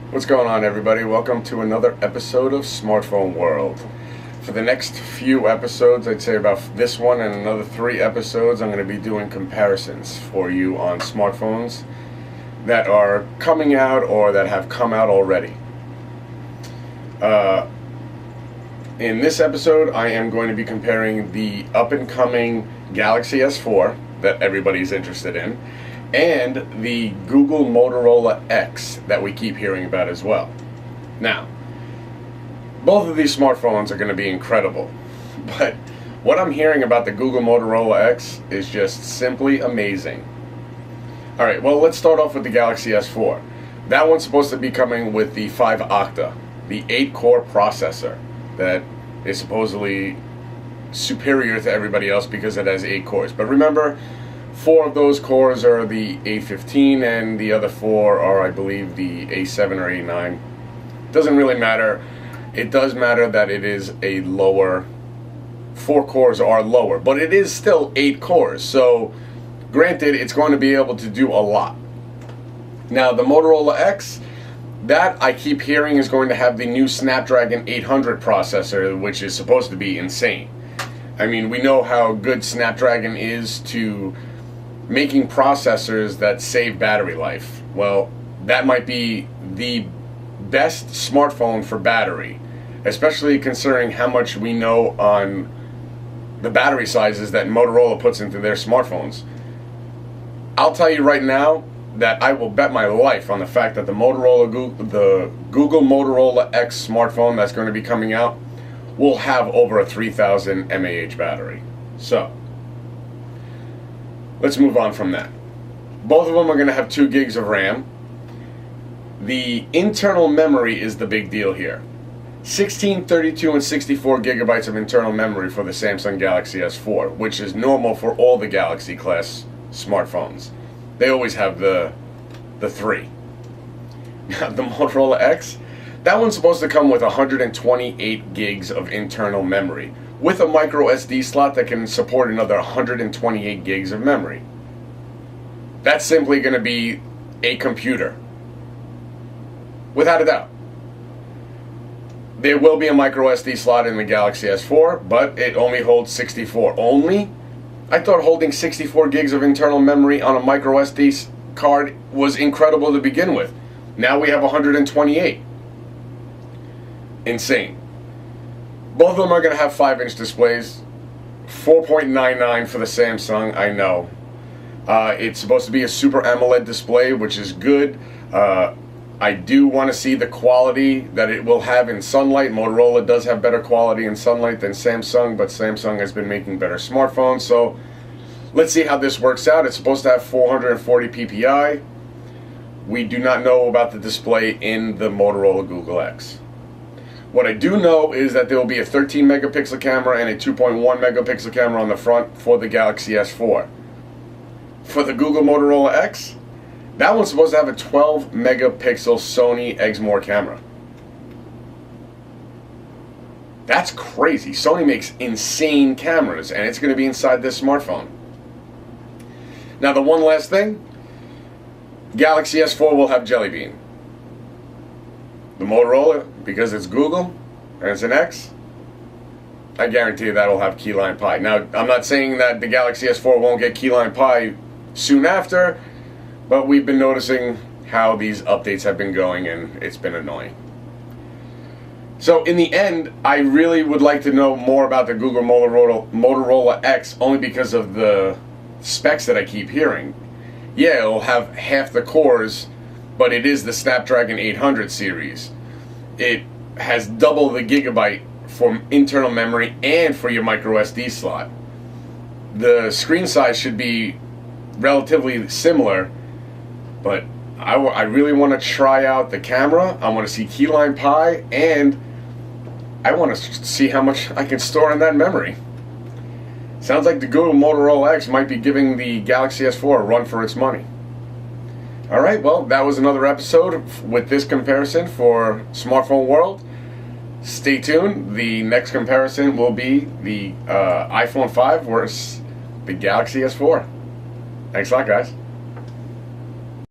What's going on, everybody? Welcome to another episode of Smartphone World. For the next few episodes, I'd say about this one and another 3 episodes, I'm going to be doing comparisons for you on smartphones that are coming out or that have come out already. In this episode, I am going to be comparing the up-and-coming Galaxy S4 that everybody's interested in and the Google Motorola X that we keep hearing about as well. Now, both of these smartphones are going to be incredible, but what I'm hearing about the Google Motorola X is just simply amazing. Alright, well, let's start off with the Galaxy S4. That one's supposed to be coming with the 5 Octa, the 8-core processor that is supposedly superior to everybody else because it has 8 cores. But remember, 4 of those cores are the A15 and the other 4 are, I believe, the A7 or A9. Doesn't really matter. It does matter that it is a lower, 4 cores are lower, but it is still 8 cores. So granted, it's going to be able to do a lot. Now the Motorola X, that I keep hearing is going to have the new Snapdragon 800 processor, which is supposed to be insane. I mean, we know how good Snapdragon is to making processors that save battery life. Well, that might be the best smartphone for battery, especially considering how much we know on the battery sizes that Motorola puts into their smartphones. I'll tell you right now that I will bet my life on the fact that the Google Motorola X smartphone that's going to be coming out will have over a 3000 mAh battery. So let's move on from that. Both of them are going to have 2 gigs of RAM. The internal memory is the big deal here. 16, 32, and 64 gigabytes of internal memory for the Samsung Galaxy S4, which is normal for all the Galaxy class smartphones. They always have the 3. Now the Motorola X, that one's supposed to come with 128 gigs of internal memory, with a micro SD slot that can support another 128 gigs of memory. That's simply going to be a computer, without a doubt. There will be a micro SD slot in the Galaxy S4, but it only holds 64. Only? I thought holding 64 gigs of internal memory on a micro SD card was incredible to begin with. Now we have 128. Insane. Both of them are going to have 5-inch displays. 4.99 for the Samsung, I know. It's supposed to be a Super AMOLED display, which is good. I do want to see the quality that it will have in sunlight. Motorola does have better quality in sunlight than Samsung, but Samsung has been making better smartphones, so let's see how this works out. It's supposed to have 440 ppi. We do not know about the display in the Motorola Google X. What I do know is that there will be a 13 megapixel camera and a 2.1 megapixel camera on the front for the Galaxy S4. For the Google Motorola X, that one's supposed to have a 12 megapixel Sony Exmor camera. That's crazy. Sony makes insane cameras, and it's going to be inside this smartphone. Now the one last thing, Galaxy S4 will have Jelly Bean. The Motorola, because it's Google and it's an X, I guarantee that'll have Key Lime Pie. Now, I'm not saying that the Galaxy S4 won't get Key Lime Pie soon after, but we've been noticing how these updates have been going, and it's been annoying. So in the end, I really would like to know more about the Google Motorola X, only because of the specs that I keep hearing. Yeah, it'll have half the cores, but it is the Snapdragon 800 series. It has double the gigabyte for internal memory and for your micro SD slot. The screen size should be relatively similar, but I really want to try out the camera. I want to see Key Lime Pie, and I want to see how much I can store in that memory. Sounds like the Google Motorola X might be giving the Galaxy S4 a run for its money. Alright, well, that was another episode with this comparison for Smartphone World. Stay tuned. The next comparison will be the iPhone 5 versus the Galaxy S4. Thanks a lot, guys.